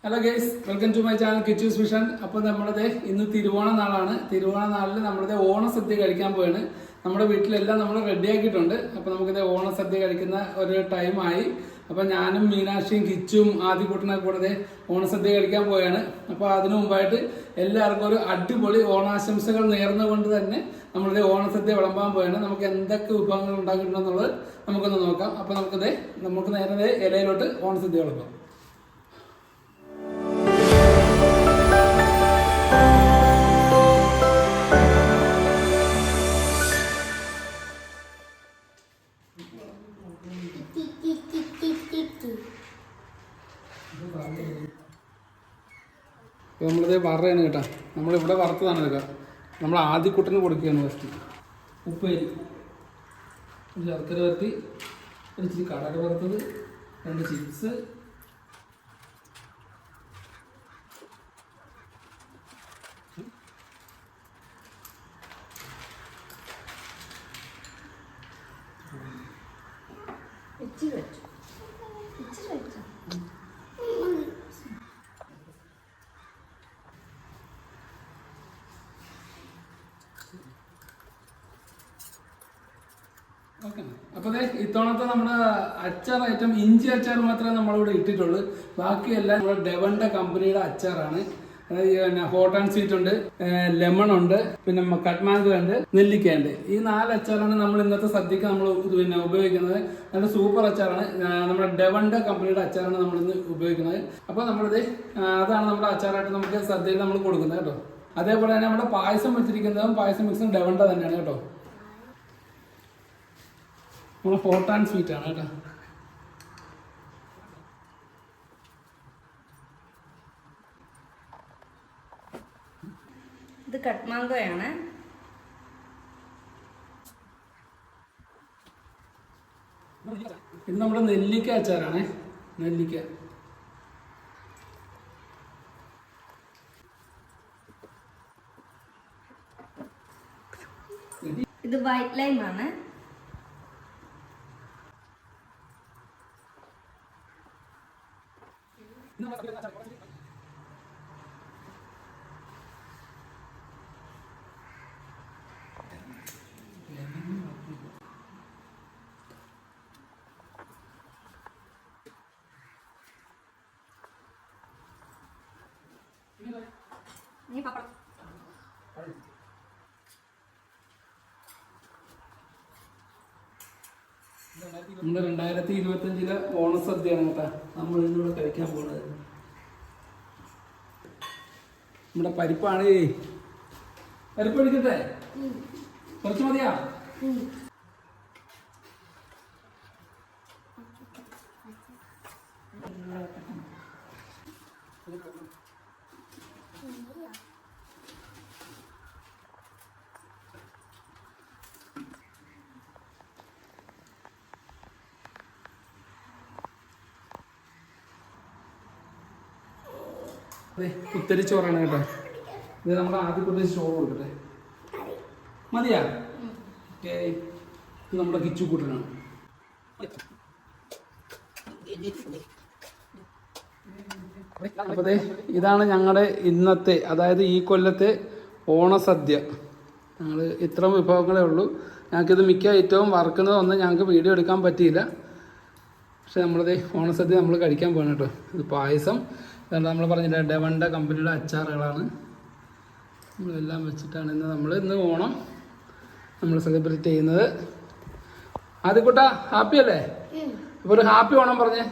Hello guys, welcome to my channel Kichu's vision. അപ്പോൾ നമ്മളത് ഇന്ന് തിരുവോണ നാളാണ്. തിരുവോണ നാളിൽ നമ്മളത് ഓണസദ്യ കഴിക്കാൻ പോവാണ്. നമ്മുടെ വീട്ടിലെല്ലാം നമ്മൾ റെഡിയാക്കിയിട്ടുണ്ട്. അപ്പോൾ നമുക്കിത് ഓണസദ്യ കഴിക്കുന്ന ഒരു ടൈമായി. അപ്പോൾ ഞാനും മീനാക്ഷിയും കിച്ചും ആദ്യകൂട്ടനൊക്കെ കൂടെ ഓണസദ്യ കഴിക്കാൻ പോവുകയാണ്. അപ്പോൾ അതിനു മുമ്പായിട്ട് എല്ലാവർക്കും ഒരു അടിപൊളി ഓണാശംസകൾ നേർന്നുകൊണ്ട് തന്നെ നമ്മളിത് ഓണസദ്യ വിളമ്പാൻ പോവുകയാണ്. നമുക്ക് എന്തൊക്കെ വിഭവങ്ങൾ ഉണ്ടാക്കിയിട്ടുണ്ടെന്നുള്ളത് നമുക്കൊന്ന് നോക്കാം. അപ്പോൾ നമുക്ക് നേരെ ഇലയിലോട്ട് ഓണസദ്യ വിളമ്പാം. നമ്മളിത് വറയാണ് കേട്ടോ. നമ്മളിവിടെ വറുത്തതാണ് കേട്ടോ. നമ്മൾ ആദ്യക്കുട്ടന് കൊടുക്കുകയാണ് ഫസ്റ്റ്. ഉപ്പേരി, ഒരു ശർക്കര വരട്ടി, ഒരു ഇച്ചിരി കടല വറുത്തത്, 2 ചിപ്സ്, ഓക്കെ. അപ്പോൾ ഇത്തവണത്തെ നമ്മുടെ അച്ചാർ ഐറ്റം ഇഞ്ചി അച്ചാർ മാത്രമേ നമ്മളിവിടെ ഇട്ടിട്ടുള്ളൂ. ബാക്കിയെല്ലാം നമ്മുടെ ഡെവന്റെ കമ്പനിയുടെ അച്ചാറാണ്. അതായത് ഹോട്ട് ആൻഡ് സ്വീറ്റ് ഉണ്ട്, ലെമൺ ഉണ്ട്, പിന്നെ കട്ട്മാംഗോ ഉണ്ട്, നെല്ലിക്ക ഉണ്ട്. ഈ 4 അച്ചാറാണ് നമ്മൾ ഇന്നത്തെ സദ്യക്ക് നമ്മൾ ഉപയോഗിക്കുന്നത്. നല്ല സൂപ്പർ അച്ചാറാണ്. നമ്മുടെ ഡെവന്റെ കമ്പനിയുടെ അച്ചാറാണ് നമ്മൾ ഇന്ന് ഉപയോഗിക്കുന്നത്. അപ്പോൾ അതാണ് നമ്മുടെ അച്ചാറായിട്ട് നമുക്ക് സദ്യയിൽ നമ്മൾ കൊടുക്കുന്നത് കേട്ടോ. അതേപോലെ തന്നെ നമ്മുടെ പായസം വെച്ചിരിക്കുന്നതും പായസം മിക്സും ഡെവന്റെ തന്നെയാണ് കേട്ടോ. നമ്മൾ ഹോട്ട് ആൻഡ് സ്വീറ്റ് ആണ് കേട്ടോ. ഇത് കട്ട്മാംഗോയാണ്. ഇത് നമ്മുടെ നെല്ലിക്ക അച്ചാറാണ്. നെല്ലിക്ക. ഇത് വൈറ്റ് ലൈം ആണ്. നമ്മുടെ 2025 ഓണസദ്യയാണ് കേട്ടോ നമ്മൾ ഇന്നിവിടെ കഴിക്കാൻ പോകുന്നത്. നമ്മുടെ പരിപ്പാണ്. പരിപ്പ് എടുക്കട്ടെ? കുറച്ച് മതിയാ? കുത്തരി ചോറാണ് കേട്ടോ. ഇത് നമ്മൾ ആദ്യം കുറച്ച് ചോറ് കൊടുക്കട്ടെ. മതിയാ? ഓക്കെ. ഇത് നമ്മുടെ കിച്ചു കൂട്ടനാണ്. അപ്പോൾ ഇതാണ് ഞങ്ങളുടെ ഇന്നത്തെ, അതായത് ഈ കൊല്ലത്തെ ഓണസദ്യ. ഞങ്ങൾ ഇത്ര വിഭവങ്ങളേ ഉള്ളൂ. ഞങ്ങൾക്കിത് മിക്ക ഐറ്റവും വറുക്കുന്നതൊന്നും ഞങ്ങൾക്ക് വീഡിയോ എടുക്കാൻ പറ്റിയില്ല. പക്ഷെ നമ്മളത് ഓണസദ്യ നമ്മൾ കഴിക്കാൻ പോകണം കേട്ടോ. ഇത് പായസം, നമ്മൾ പറഞ്ഞില്ല ഡെവന്റെ കമ്പനിയുടെ അച്ചാറുകളാണ്. നമ്മളെല്ലാം വെച്ചിട്ടാണ് ഇന്ന് ഓണം നമ്മൾ സെലിബ്രേറ്റ് ചെയ്യുന്നത്. ആദ്യക്കൂട്ടാ ഹാപ്പി അല്ലേ? അപ്പോൾ ഒരു ഹാപ്പി ഓണം പറഞ്ഞേ.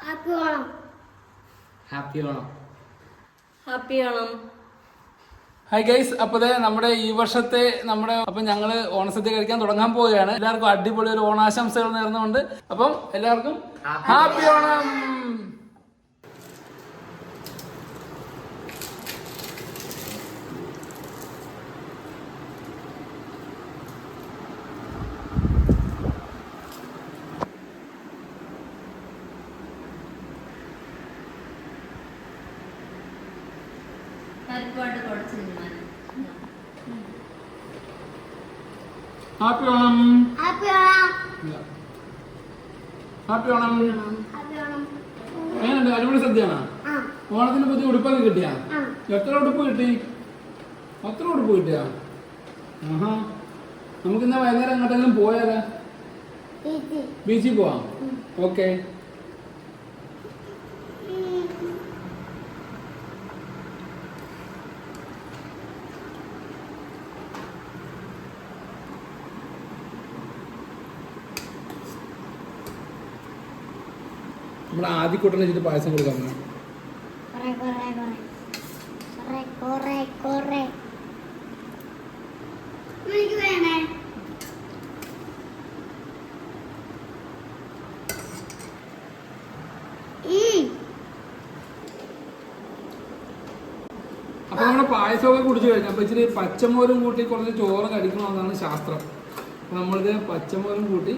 Happy Onam. Happy Onam. Happy Onam. Hi guys, അപ്പോൾ നമ്മുടെ ഈ വർഷത്തെ അപ്പം ഞങ്ങൾ ഓണസദ്യ കഴിക്കാൻ തുടങ്ങാൻ പോവുകയാണ്. എല്ലാവർക്കും അടിപൊളി ഒരു ഓണാശംസകൾ നേർന്നുകൊണ്ട് അപ്പം എല്ലാവർക്കും ഹാപ്പി ഓണം. പരിപ്പായിട്ട് കുഴച്ച് happy Onam. Happy Onam. Happy Onam. എങ്ങനെയുണ്ട്? അടിപൊളി സദ്യയാണോ? ഓണത്തിന് പുതിയ ഉടുപ്പൊക്കെ കിട്ടിയാ? എത്ര ഉടുപ്പ് കിട്ടി? 10 ഉടുപ്പ് കിട്ടിയാ? ആഹാ. നമുക്കിന്ന് വൈകുന്നേരം എങ്ങോട്ടെങ്കിലും പോയാലോ? ബീച്ചിൽ പോവാം. ഓക്കെ. നമ്മുടെ ആദ്യക്കൂട്ടനെ വെച്ചിട്ട് പായസം കൊടുക്കാൻ പറ്റും. അപ്പൊ നമ്മുടെ പായസമൊക്കെ കുടിച്ചു കഴിഞ്ഞു. അപ്പൊ ഇച്ചിരി പച്ചമോരും കൂട്ടി കുറച്ച് ചോറ് കഴിക്കണമെന്നാണ് ശാസ്ത്രം. അപ്പൊ നമ്മളിത് പച്ചമോരും കൂട്ടി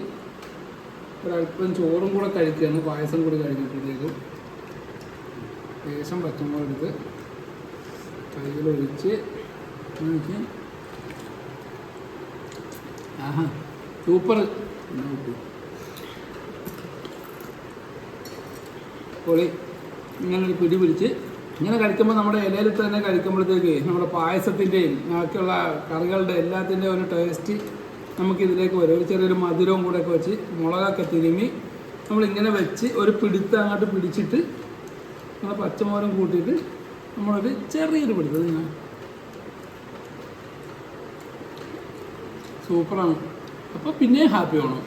ഒരല്പം ചോറും കൂടെ കഴിക്കുകയാണ്, പായസം കൂടി കഴിഞ്ഞപ്പോഴത്തേക്കും. ശേഷം പച്ചമോരെടുത്ത് കയ്യിലൊഴിച്ച് ആഹാ സൂപ്പർ. പൊളി. ഇങ്ങനെ ഒരു പിടി പിടിച്ച് ഇങ്ങനെ കഴിക്കുമ്പോൾ നമ്മുടെ ഇലയിലിട്ട് തന്നെ കഴിക്കുമ്പോഴത്തേക്ക് നമ്മുടെ പായസത്തിൻ്റെയും ബാക്കിയുള്ള കറികളുടെ എല്ലാത്തിൻ്റെയും ഒരു ടേസ്റ്റ് നമുക്കിതിലേക്ക് വരും. ഒരു ചെറിയൊരു മധുരവും കൂടെ ഒക്കെ വെച്ച് മുളകൊക്കെ തിരുമ്മി നമ്മളിങ്ങനെ വെച്ച് ഒരു പിടുത്തം അങ്ങോട്ട് പിടിച്ചിട്ട് നമ്മൾ പച്ചമോരം കൂട്ടിയിട്ട് നമ്മളൊരു ചെറിയൊരു പിടുത്തം ഇങ്ങനെ സൂപ്പറാണ്. അപ്പോൾ പിന്നെയും ഹാപ്പി ആവണം.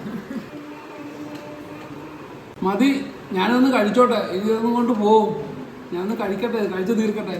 മതി, ഞാനൊന്ന് കഴിച്ചോട്ടെ. ഇതൊന്നും കൊണ്ട് പോവും. ഞാനൊന്ന് കഴിക്കട്ടെ, കഴിച്ച് തീർക്കട്ടെ.